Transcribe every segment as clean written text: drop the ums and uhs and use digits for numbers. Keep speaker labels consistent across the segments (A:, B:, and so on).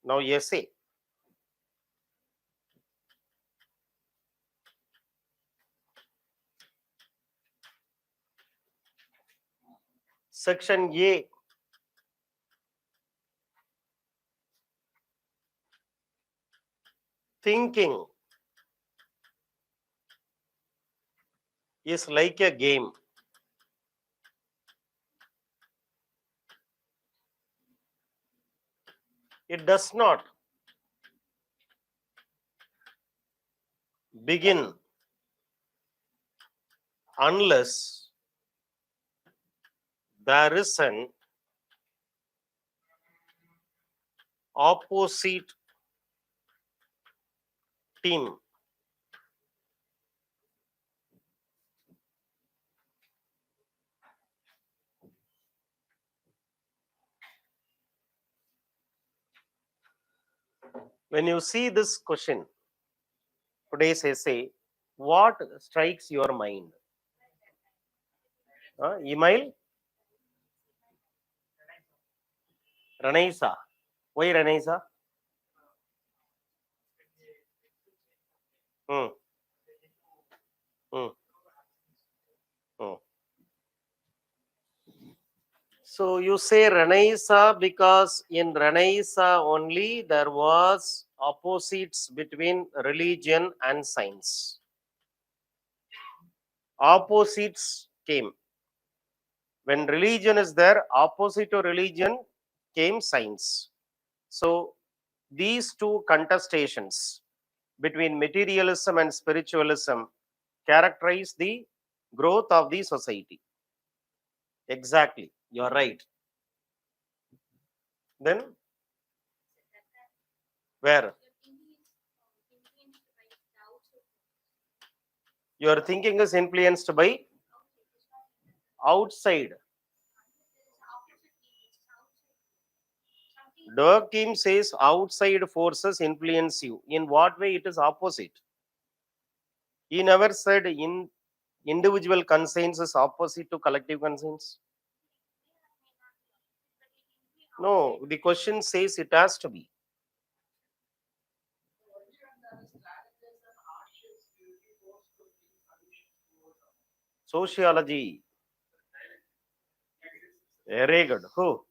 A: Now essay. Section A. Thinking is like a game. It does not begin unless there is an opposite team. When you see this question, today's essay, what strikes your mind? Email? Renaisa. Why Renaisa? Hmm. Hmm. Hmm. So you say Renaisa because in Renaisa only there was opposites between religion and science. Opposites came. When religion is there, opposite to religion came science. So these two contestations between materialism and spiritualism characterize the growth of the society. Exactly, you're right. Then where? Your thinking is influenced by outside. Durkheim says outside forces influence you. In what way it is opposite? He never said in individual conscience is opposite to collective conscience. No, the question says it has to be. Sociology. Very good. Who?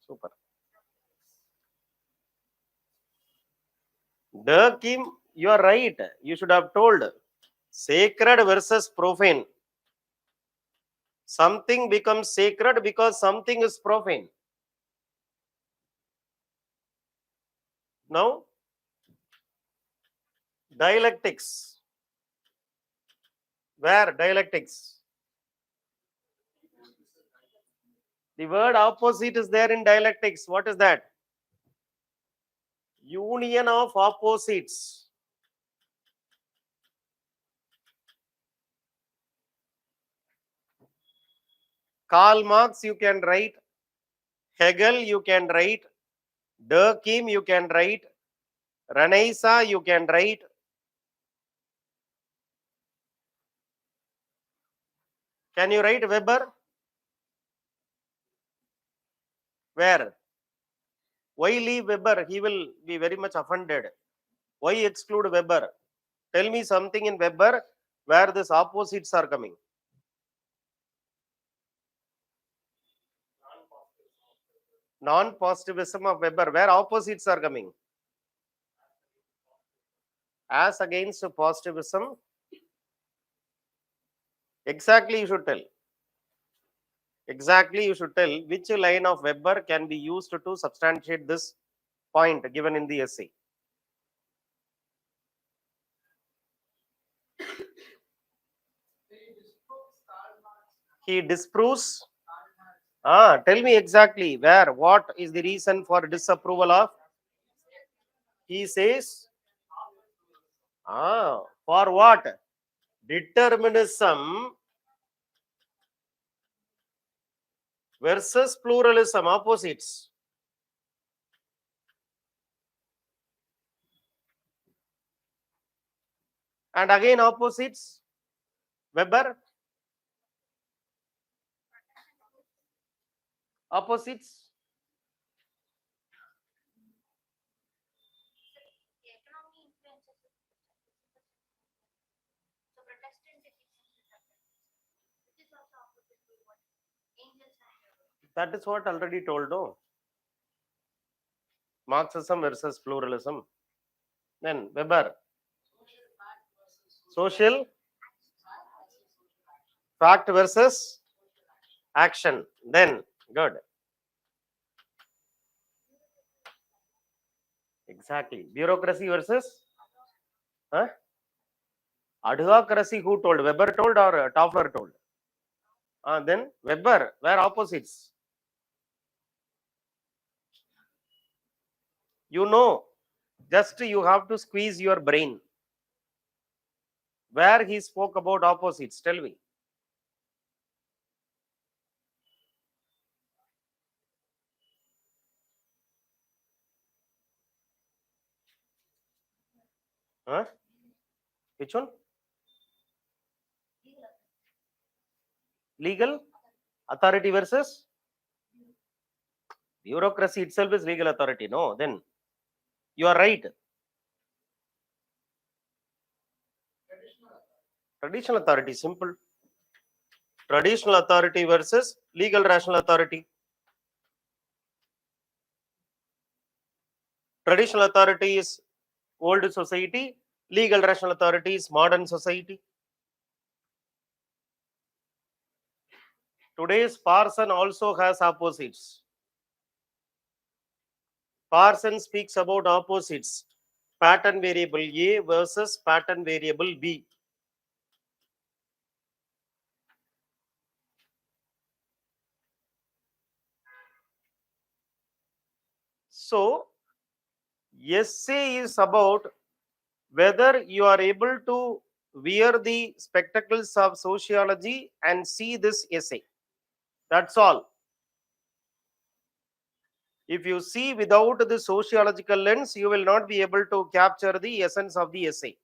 A: Super. Durkheim, you are right. You should have told sacred versus profane. Something becomes sacred because something is profane. Now, dialectics. Where dialectics? The word opposite is there in dialectics. What is that? Union of opposites. Karl Marx you can write, Hegel you can write, Durkheim you can write, Renaisa you can write. Can you write Weber? Where? Why leave Weber? He will be very much offended. Why exclude Weber? Tell me something in Weber where these opposites are coming. Non-positivism of Weber, where opposites are coming. As against positivism, exactly you should tell. Exactly you should tell which line of Weber can be used to substantiate this point given in the essay. He disproves. Tell me exactly where, what is the reason for disapproval of? He says, for what? Determinism versus pluralism, opposites. And again opposites, Weber, opposites. That is what already told, no? Marxism versus pluralism. Then Weber, social fact versus action. Then good. Exactly. Bureaucracy versus huh? Adhocracy. Who told? Weber told or Toffler told? Then Weber. Where opposites? You know, just you have to squeeze your brain. Where he spoke about opposites? Tell me. Huh? Which one? Legal authority versus bureaucracy itself is legal authority. No, then you are right. Traditional authority, simple. Traditional authority versus legal rational authority. Traditional authority is old society, legal rational authority is modern society. Today's Parson also has opposites. Parson speaks about opposites. Pattern variable A versus pattern variable B. So, essay is about whether you are able to wear the spectacles of sociology and see this essay. That's all. If you see without the sociological lens, you will not be able to capture the essence of the essay.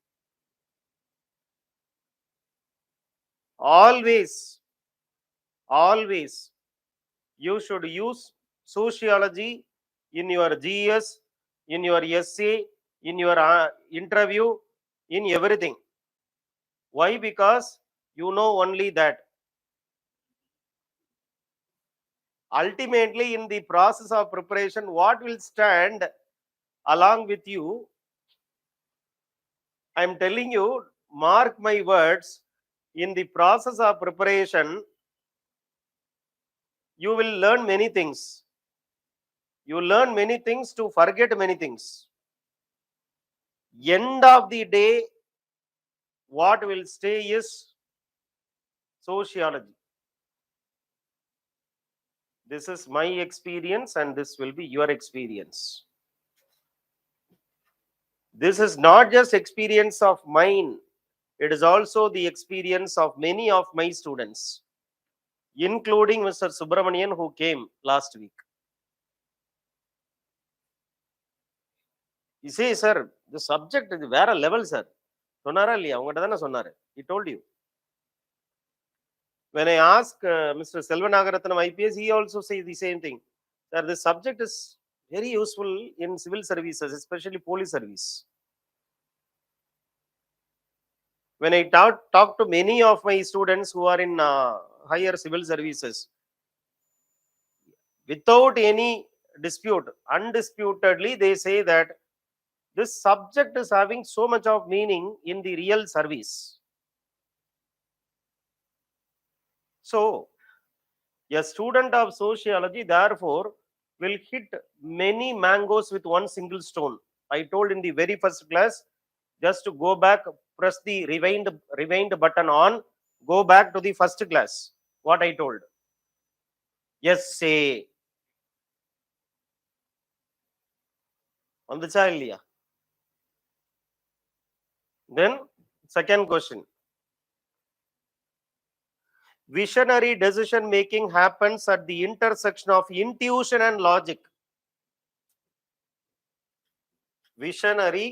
A: Always, always, you should use sociology in your GS, in your essay, in your interview, in everything. Why? Because you know only that. Ultimately, in the process of preparation, what will stand along with you? I am telling you, mark my words, in the process of preparation, you will learn many things. You learn many things to forget many things. End of the day, what will stay is sociology. This is my experience and this will be your experience. This is not just experience of mine. It is also the experience of many of my students, including Mr. Subramanian, who came last week. You say, sir, the subject is வேற level, sir. சொன்னாரா இல்லையா? உங்ககிட்ட தானே சொன்னாரு. He told you. When I ask Mr. Selvanagaratnam IPS, he also says the same thing. Sir, this subject is very useful in civil services, especially police service. When I talk to many of my students who are in higher civil services, without any dispute, undisputedly, they say that this subject is having so much of meaning in the real service. So, a student of sociology, therefore, will hit many mangoes with one single stone. I told in the very first class, just to go back, press the rewind button on, go back to the first class. What I told. Yes, say. வந்துச்சா இல்லையா? Then, second question. Visionary decision making happens at the intersection of intuition and logic. Visionary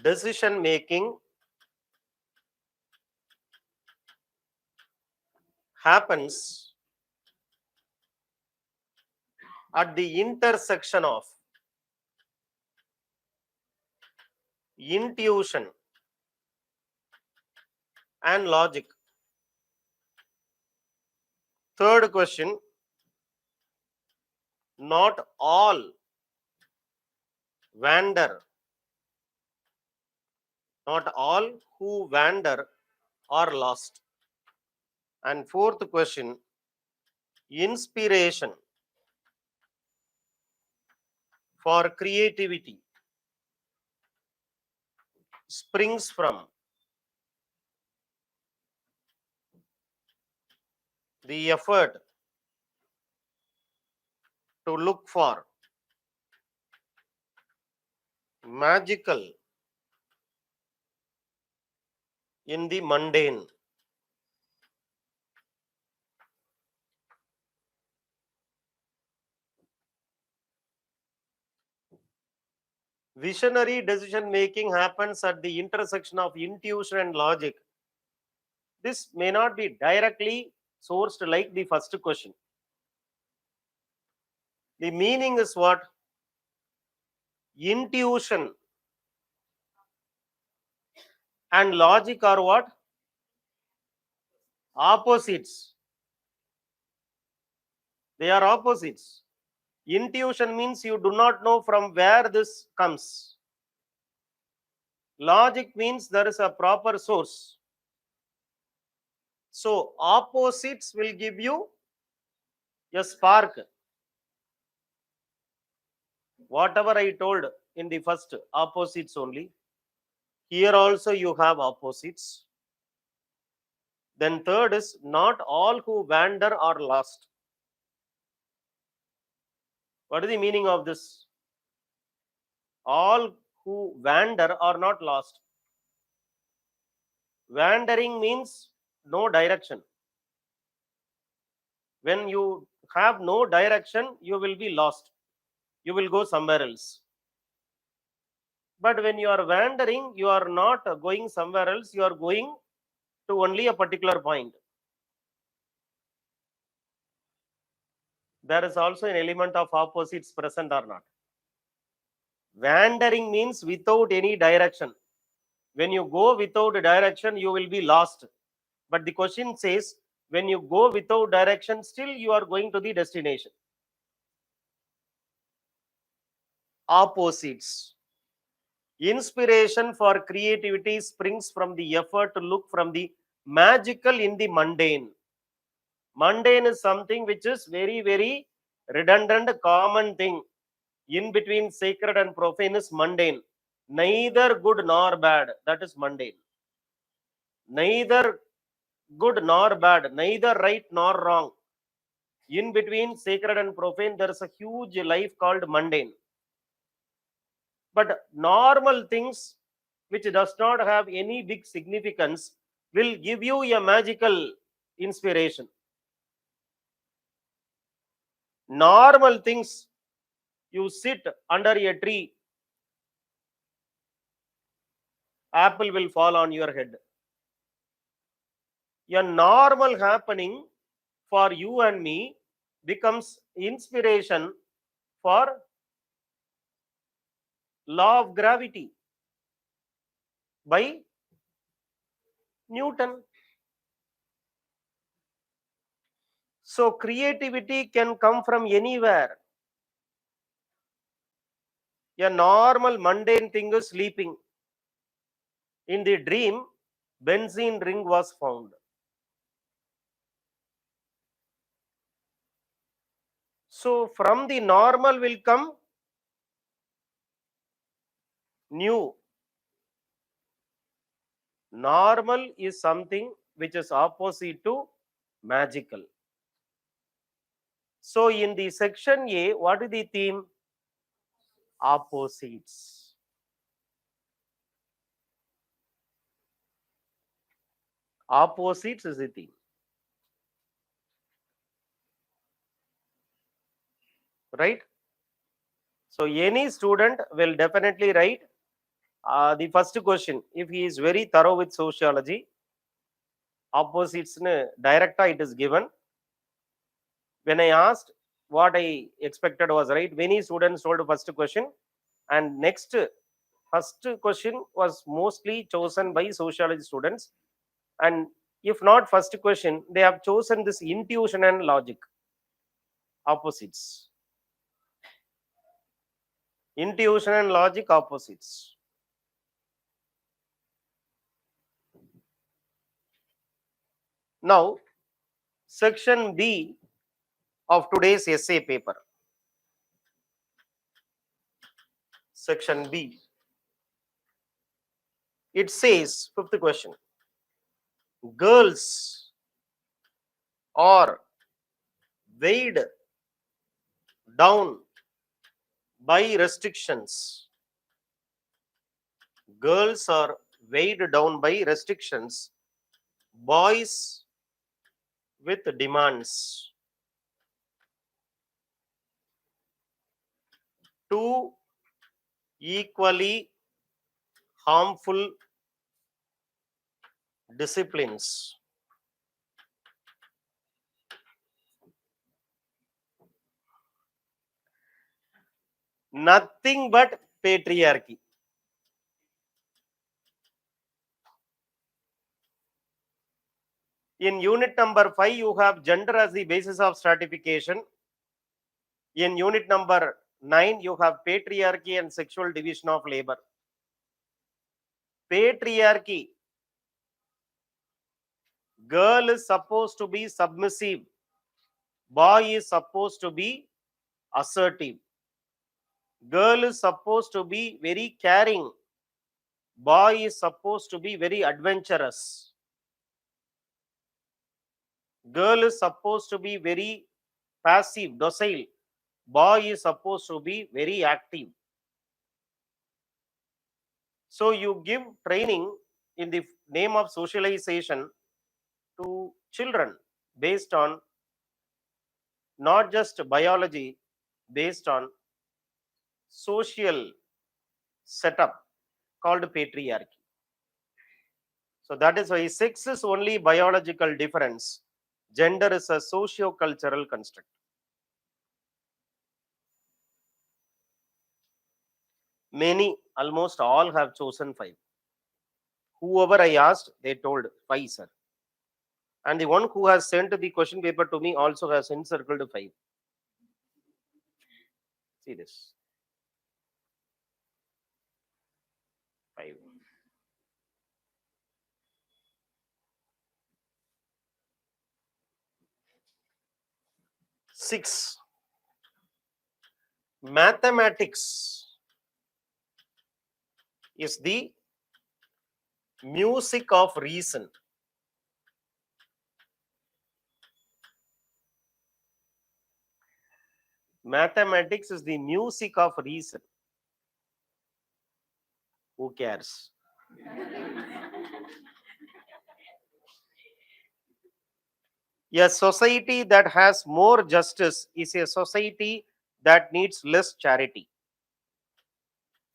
A: decision making happens at the intersection of intuition and logic. Third question, not all wander, not all who wander are lost. And fourth question, inspiration for creativity springs from the effort to look for magical in the mundane. Visionary decision making happens at the intersection of intuition and logic. This may not be directly sourced like the first question. The meaning is what? Intuition and logic are what? Opposites. They are opposites. Intuition means you do not know from where this comes. Logic means there is a proper source. So opposites will give you a spark. Whatever I told in the first, opposites only. Here also you have opposites. Then third is, not all who wander are lost. What is the meaning of this? All who wander are not lost. Wandering means no direction. When you have no direction, you will be lost. You will go somewhere else. But when you are wandering, you are not going somewhere else. You are going to only a particular point. There is also an element of opposites present or not. Wandering means without any direction. When you go without direction, you will be lost. But the question says, when you go without direction, still you are going to the destination. Opposites. Inspiration for creativity springs from the effort to look from the magical in the mundane. Mundane is something which is very, very redundant, common thing. In between sacred and profane is mundane. Neither good nor bad, that is mundane. Neither good nor bad, neither right nor wrong. In between sacred and profane, there is a huge life called mundane. But normal things which does not have any big significance will give you a magical inspiration. Normal things, you sit under a tree, apple will fall on your head. A normal happening for you and me becomes inspiration for law of gravity by Newton. So creativity can come from anywhere. A normal mundane thing is sleeping. In the dream, benzene ring was found. So from the normal will come new. Normal is something which is opposite to magical. So in the section A, what is the theme? Opposites. Opposites is the theme. Right? So any student will definitely write the first question. If he is very thorough with sociology, opposites directa it is given. When I asked, what I expected was right. Many students told first question, and next first question was mostly chosen by sociology students, and If not first question, they have chosen this intuition and logic, opposites. Intuition and logic, opposites. Now, section B of today's essay paper. Section B. It says, fifth question, girls are weighed down by restrictions. Girls are weighed down by restrictions. Boys with demands. Two equally harmful disciplines. Nothing but patriarchy. In unit number 5, you have gender as the basis of stratification. In unit number 9, you have patriarchy and sexual division of labor. Patriarchy. Girl is supposed to be submissive. Boy is supposed to be assertive. Girl is supposed to be very caring. Boy is supposed to be very adventurous. Girl is supposed to be very passive, docile. Boy is supposed to be very active. So you give training in the name of socialization to children based on not just biology, based on social setup called patriarchy. So that is why sex is only biological difference. Gender is a socio-cultural construct. Many, almost all have chosen 5. Whoever I asked, they told 5, sir. And the one who has sent the question paper to me also has encircled 5. See this. 5. Six. Mathematics is the music of reason. Mathematics is the music of reason. Who cares? A society that has more justice is a society that needs less charity.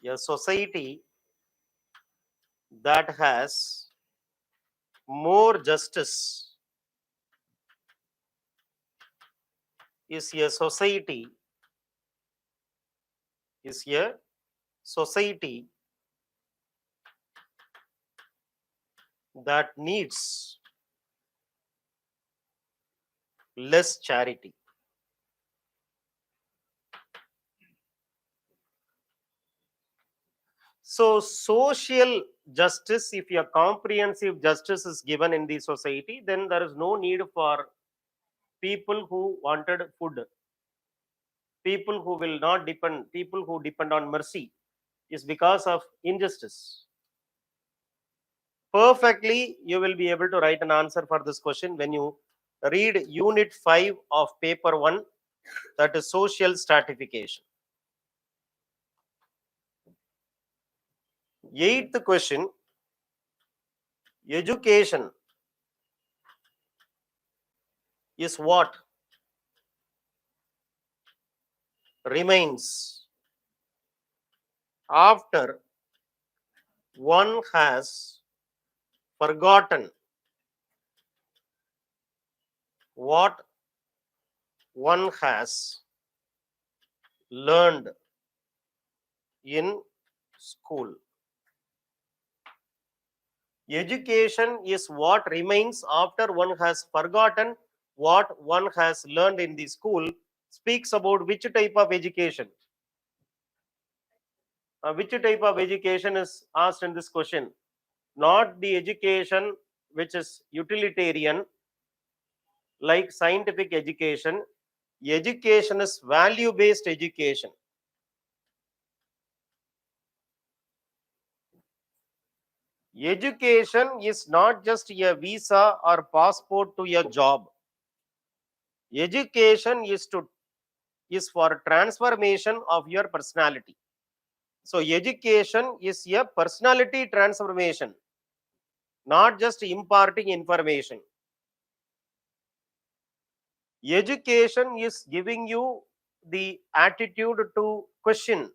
A: A society that has more justice is a society that needs less charity. So social justice, if a comprehensive justice is given in the society, then there is no need for people who wanted food, people who will not depend, people who depend on mercy, is because of injustice. Perfectly, you will be able to write an answer for this question when you read unit 5 of paper 1, that is social stratification. 8th question, education is what remains after one has forgotten what one has learned in school. Education is what remains after one has forgotten what one has learned in the school. Speaks about which type of education? Which type of education is asked in this question? Not the education which is utilitarian, like scientific education. Education is value-based education. Education is not just a visa or passport to a job. Education is for transformation of your personality. So education is a personality transformation, not just imparting information. Education is giving you the attitude to question.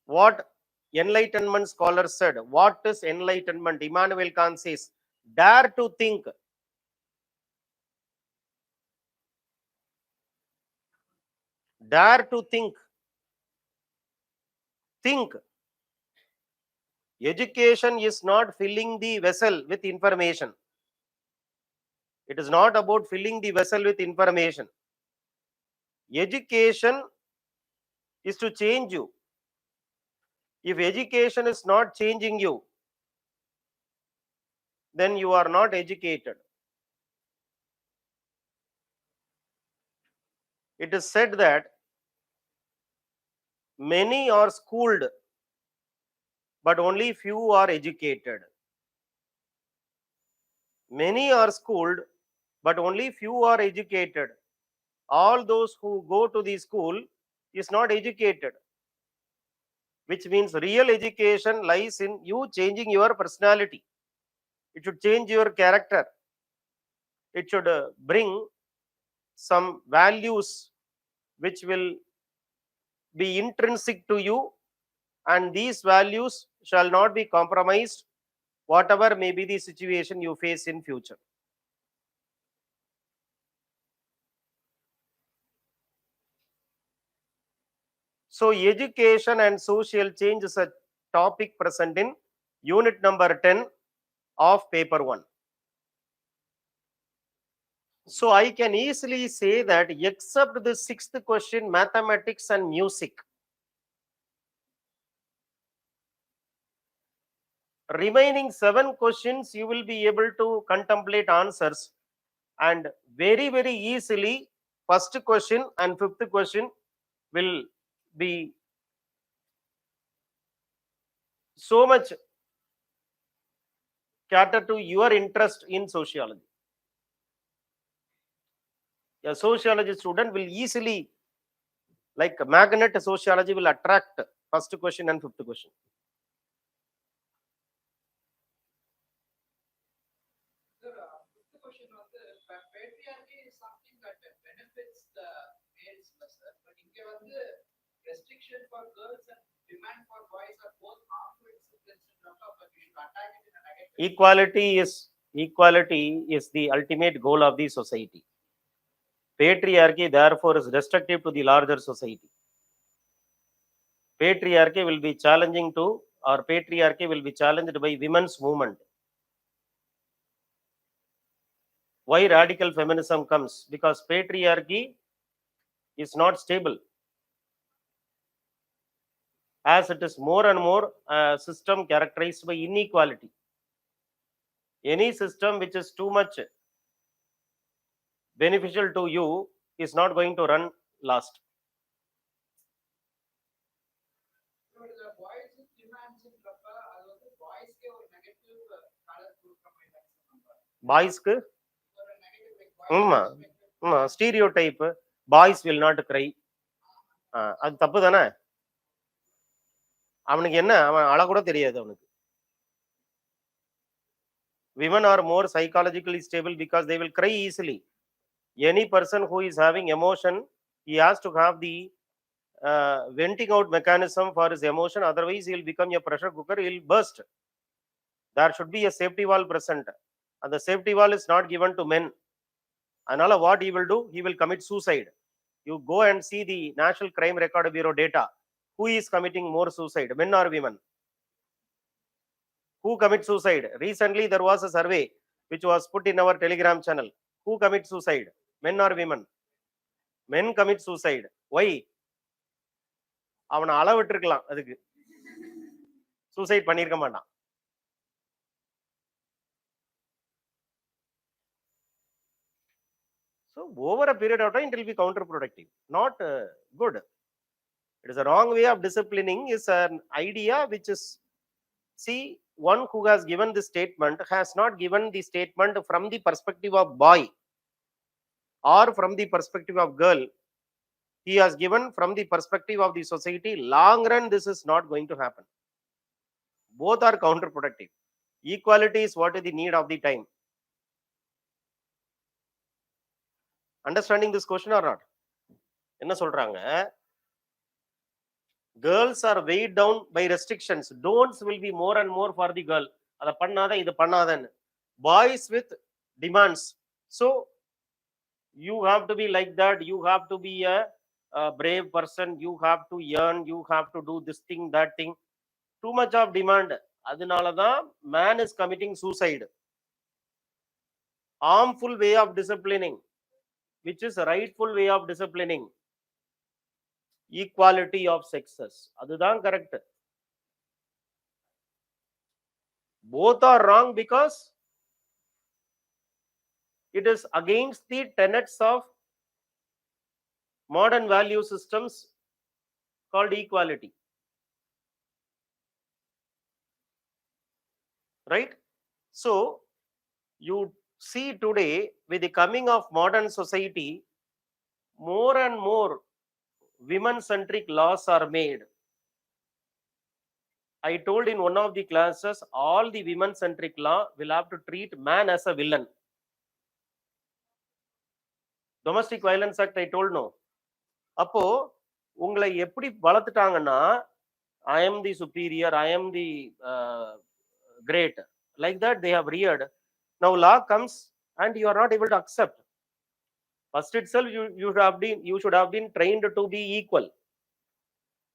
A: What enlightenment scholars said. What is enlightenment? Immanuel Kant says, dare to think. Dare to think. Think. Education is not filling the vessel with information. It is not about filling the vessel with information. Education is to change you. If education is not changing you, then you are not educated. It is said that many are schooled, but only few are educated. Many are schooled, but only few are educated. All those who go to the school is not educated, which means real education lies in you changing your personality. It should change your character. It should bring some values which will be intrinsic to you, and these values shall not be compromised whatever may be the situation you face in future. So education and social change is a topic present in unit number 10 of paper 1. So I can easily say that except the 6th question, mathematics and music, remaining 7 questions you will be able to contemplate answers, and very easily first question and 5th question will be so much cater to your interest in sociology. A sociology student will easily, like a magnet, sociology will attract first question and 5th question.
B: Fifth question was patriarchy is something that benefits the males, sir. But இங்க வந்து restriction for girls and demand for boys are both harmful disciplines, but we should attack it in a negative.
A: Equality is the ultimate goal of the society. Patriarchy therefore is destructive to the larger society. Patriarchy will be challenging to, or patriarchy will be challenged by women's movement. Why radical feminism comes? Because patriarchy is not stable, as it is more and more a system characterized by inequality. Any system which is too much beneficial to you is not going to run last. பாய்ஸ்க்கு stereotype, boys will not cry, அது தப்பு தானே? அவனுக்கு என்ன, அவன் அழ கூட தெரியாது அவனுக்கு. Women are more psychologically stable because they will cry easily. Any person who is having emotion, he has to have the venting out mechanism for his emotion, otherwise he will become a pressure cooker, he will burst. There should be a safety valve present, and the safety valve is not given to men. Another, what he will do, he will commit suicide. You go and see the National Crime Record Bureau data. Who is committing more suicide, men or women? Who commits suicide? Recently, there was a survey which was put in our Telegram channel. Who commits suicide, men or women? Men commit suicide. Why? அவனை அளவிட்டிருக்கலாம், அதுக்கு suicide பண்ணியிருக்க மாட்டான். So over a period of time, it will be counterproductive, not good. It is a wrong way of disciplining. Is an idea which is, see, one who has given this statement has not given the statement from the perspective of boy or from the perspective of girl. He has given from the perspective of the society. Long run, this is not going to happen. Both are counterproductive. Equality is what is the need of the time. Understanding this question or not? என்ன சொல்றாங்க? Girls are weighed down by restrictions. Don'ts will be more and more for the girl. அதை பண்ணாத, இது பண்ணாதன்னு. Boys with demands. So you have to be like that. You have to be a brave person. You have to earn. You have to do this thing, that thing. Too much of demand. அதனாலதான் man is committing suicide. Harmful way of disciplining, which is a rightful way of disciplining. Equality of sexes. அதுதான் correct. Both are wrong because it is against the tenets of modern value systems called equality. Right? So you see today, with the coming of modern society, more and more women-centric laws are made. I told in one of the classes, all the women-centric law will have to treat man as a villain. Domestic Violence Act, I told no. அப்போ உங்களை எப்படி வளர்த்துட்டாங்கன்னா, I am the superior, I am the great. Like that they have reared. Now law comes and you are not able to accept. First itself, you should have been trained to be equal.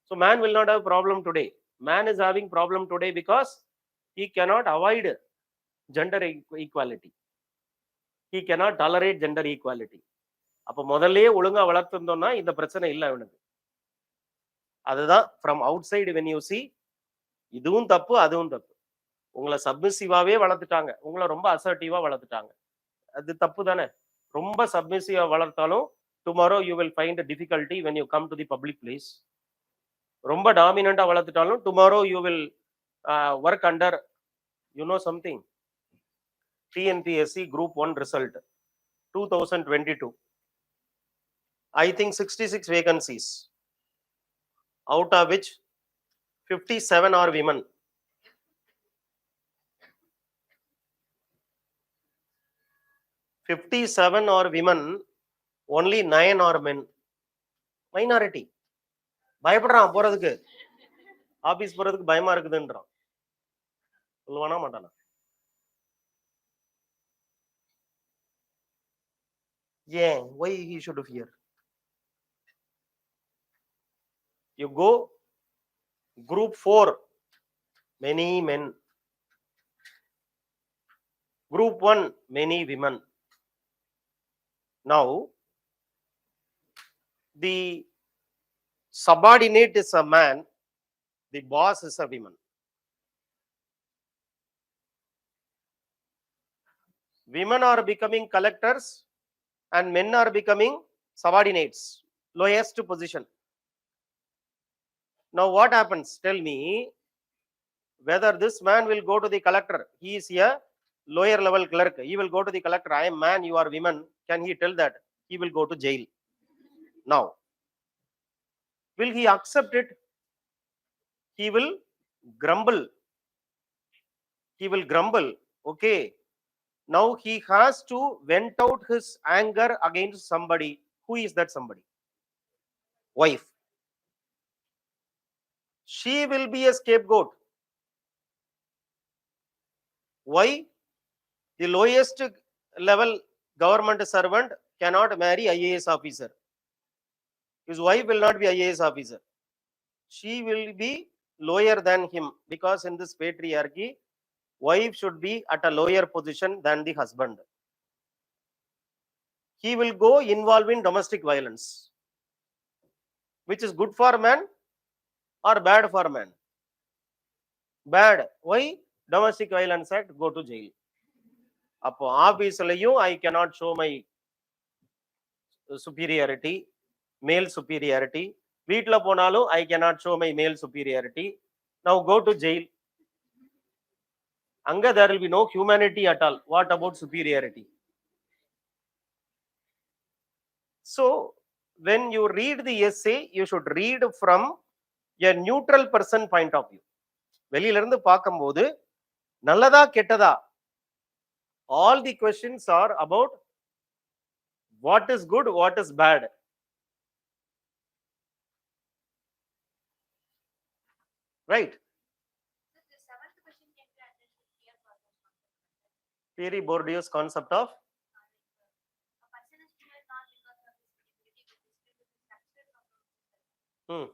A: So man will not have problem today. Man is having problem today because he cannot avoid gender equality. He cannot tolerate gender equality. அப்போ முதல்லயே ஒழுங்கா வளர்த்திருந்தோம்னா இந்த பிரச்சனை இல்லை அவனுக்கு. அதுதான் from outside when you see, இதுவும் தப்பு அதுவும் தப்பு. உங்களை சப்மிசிவாவே வளர்த்துட்டாங்க, உங்களை ரொம்ப அசர்ட்டிவா வளர்த்துட்டாங்க. அது தப்பு தானே. ரொம்ப சப்மிசிவா வளர்த்தாலும் tomorrow you will find a difficulty when you come to the public place. ரொம்ப டாமினண்டா வளர்த்துட்டாலும் tomorrow you will work under, you know something, TNPSC Group 1 result 2022. I think 66 vacancies, out of which 57 are women. 57 are women, only 9 are men. Minority. பயப்படுறான் போறதுக்கு, office போறதுக்கு பயமா இருக்குதுன்றான். சொல்லுவானா மாட்டானா? ஏன்? Why he should fear? You go group 4, many men. Group 1, many women. Now the subordinate is a man, the boss is a woman. Women are becoming collectors and men are becoming subordinates, lowest position. Now what happens? Tell me, whether this man will go to the collector, he is a lower level clerk, he will go to the collector, I am man, you are women, can he tell that? He will go to jail. Now will he accept it? He will grumble. He will grumble. Okay, now he has to vent out his anger against somebody. Who is that somebody? Wife. She will be a scapegoat. Why? The lowest level government servant cannot marry IAS officer. His wife will not be IAS officer. she will be lower than him, because in this patriarchy, wife should be at a lower position than the husband. He will go involved in domestic violence, which is good for man or bad for man? Bad. Why? Domestic violence act, go to jail. அப்போ ஆபீஸ்லயும் I cannot show my superiority, male superiority. வீட்ல போனாலும் I cannot show my male superiority. Now go to jail. அங்க there will be no humanity at all. What about superiority? So when you read the essay, you should read from a neutral person point of view. வெளியில இருந்து பார்க்கும்போது நல்லதா கெட்டதா, all the questions are about what is good, what is bad. Right?
C: The seventh question can be addressed with clear purpose concept.
A: Thierry Bourdieu's concept of
C: A person is clear not because of his ability, but his skill to structure from the system.
A: hmm,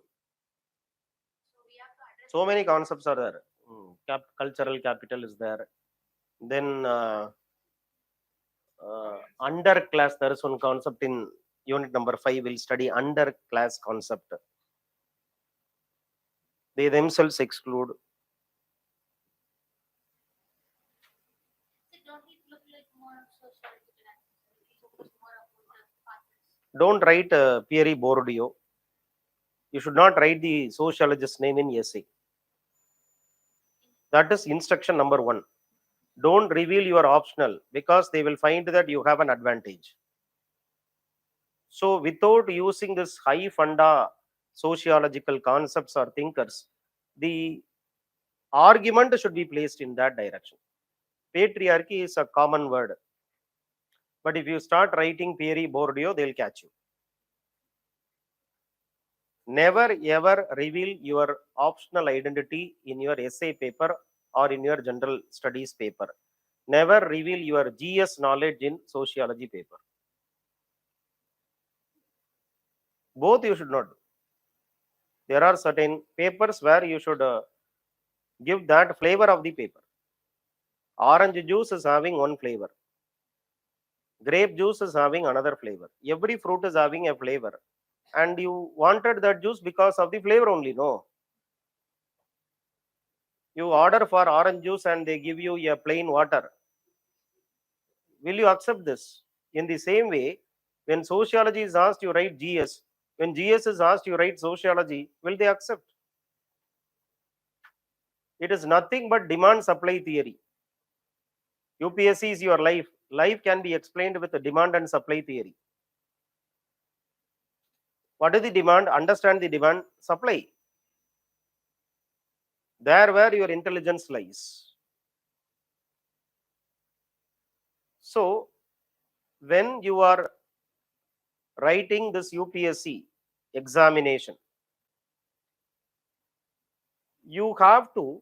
C: So we have to address.
A: so many concepts are there. Cultural capital is there. Then underclass, there is one concept in unit number 5. We'll study underclass concept. They themselves exclude.
C: So don't it look like more sociological answers? We focus more about the partners.
A: Don't write Thierry Bourdieu. You should not write the sociologist's name in essay. That is instruction number 1. Don't reveal your optional, because they will find that you have an advantage. So without using this high funda sociological concepts or thinkers, the argument should be placed in that direction. Patriarchy is a common word, but if you start writing Thierry Bourdieu, they'll catch you. Never ever reveal your optional identity in your essay paper or in your general studies paper. Never reveal your GS knowledge in sociology paper. Both you should not do. There are certain papers where you should give that flavor of the paper. Orange juice is having one flavor. Grape juice is having another flavor. Every fruit is having a flavor. And you wanted that juice because of the flavor only, no? You order for orange juice and they give you a plain water. Will you accept this? In the same way, when sociology is asked, you write GS. When GS is asked, you write sociology. Will they accept? It is nothing but demand supply theory. UPSC is your life. Life can be explained with the demand and supply theory. What is the demand? Understand the demand, supply. There where your intelligence lies. So when you are writing this UPSC examination, you have to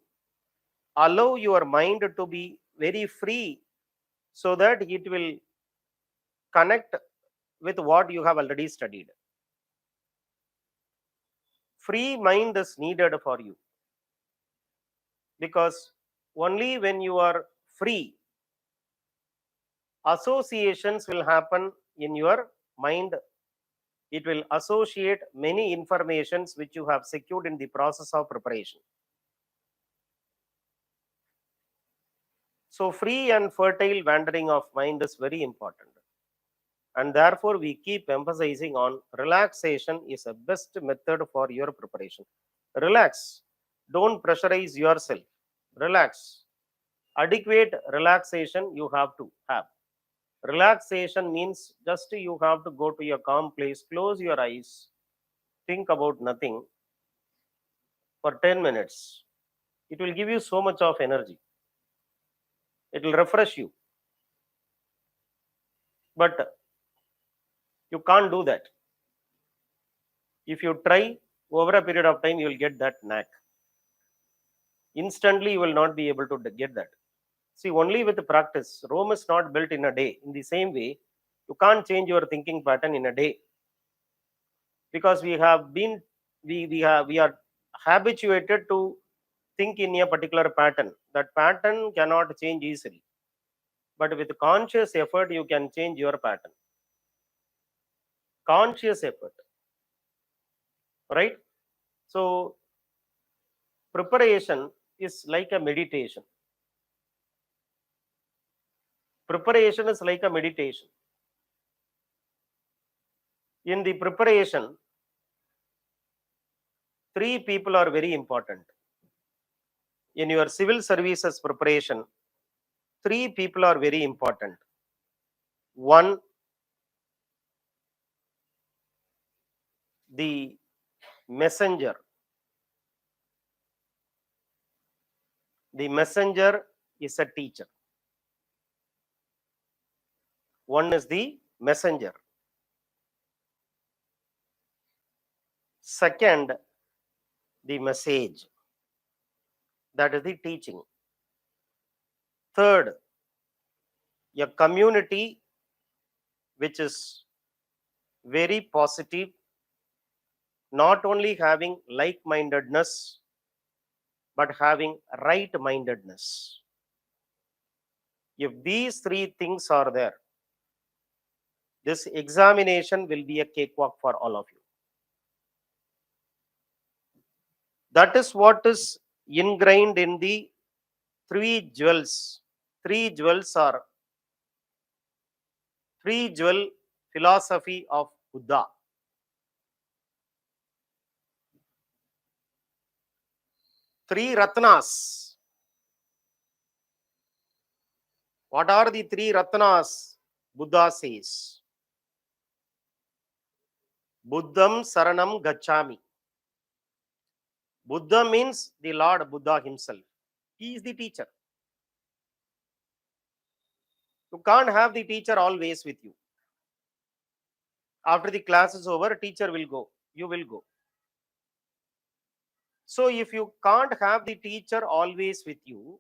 A: allow your mind to be very free, so that it will connect with what you have already studied. Free mind is needed for you, because only when you are free, associations will happen in your mind. It will associate many informations which you have secured in the process of preparation. So free and fertile wandering of mind is very important. And therefore, we keep emphasizing on relaxation is a best method for your preparation. Relax. Don't pressurize yourself. Relax. Adequate relaxation you have to have. Relaxation means just you have to go to a calm place, close your eyes, think about nothing for 10 minutes. It will give you so much of energy. It will refresh you. But you can't do that. If you try, over a period of time, you will get that knack. Instantly, you will not be able to get that. See, only with practice. Rome is not built in a day. In the same way, you can't change your thinking pattern in a day. Because we are habituated to think in a particular pattern. That pattern cannot change easily. But with conscious effort, you can change your pattern. Conscious effort. Right? So, preparation is like a meditation. Preparation is like a meditation. In the preparation, three people are very important. In your civil services preparation, three people are very important. One, the messenger. The messenger is a teacher. One is the messenger. Second, the message. That is the teaching. Third, a community which is very positive, not only having like-mindedness, but having right-mindedness. If these three things are there, this examination will be a cakewalk for all of you. That is what is ingrained in the three jewels. Three jewels are three jewel philosophy of Buddha. Three Ratnas. What are the three Ratnas? Buddha says, Buddham Saranam Gacchami. Buddha means the Lord Buddha himself. He is the teacher. You can't have the teacher always with you. After the class is over, teacher will go. You will go. So if you can't have the teacher always with you,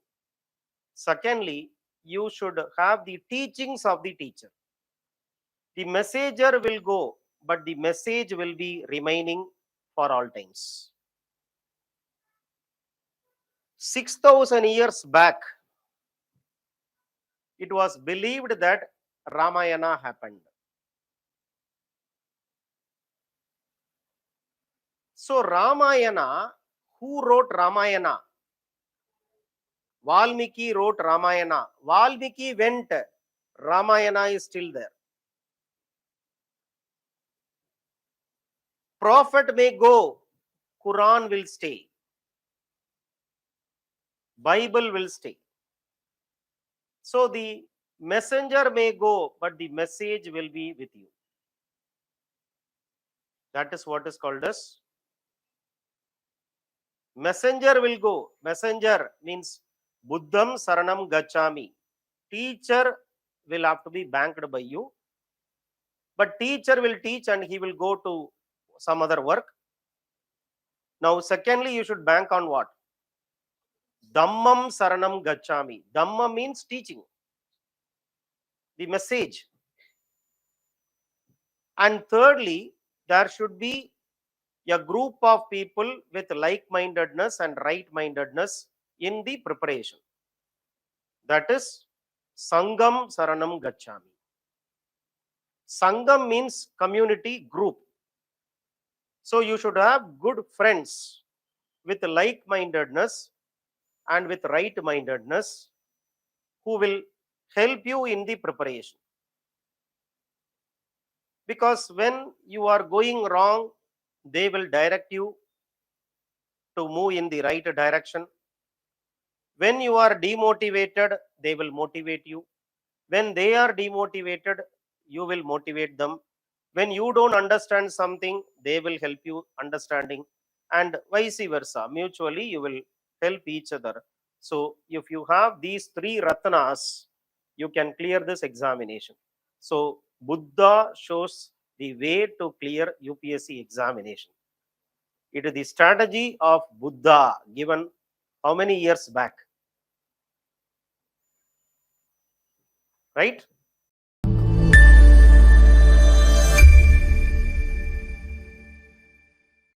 A: secondly, you should have the teachings of the teacher. The messenger will go, but the message will be remaining for all times. 6,000 years back, it was believed that Ramayana happened. So Ramayana, who wrote Ramayana? Valmiki wrote Ramayana. Valmiki went. Ramayana is still there. Prophet may go. Quran will stay. Bible will stay. So the messenger may go, but the message will be with you. That is what is called as messenger will go. Messenger means Buddham Saranam Gacchami. Teacher will have to be banked by you. But teacher will teach and he will go to some other work. Now, secondly, you should bank on what? Dhammam Saranam Gacchami. Dhamma means teaching, the message. And thirdly, there should be a group of people with like-mindedness and right-mindedness in the preparation. That is Sangam Saranam Gacchami. Sangam means community group. So you should have good friends with like-mindedness and with right-mindedness who will help you in the preparation. Because when you are going wrong, they will direct you to move in the right direction. When you are demotivated, they will motivate you. When they are demotivated, you will motivate them. When you don't understand something, they will help you understanding, and vice versa. Mutually, you will help each other. So if you have these three ratnas, you can clear this examination. So Buddha shows the way to clear UPSC examination. It is the strategy of Buddha given how many years back? Right?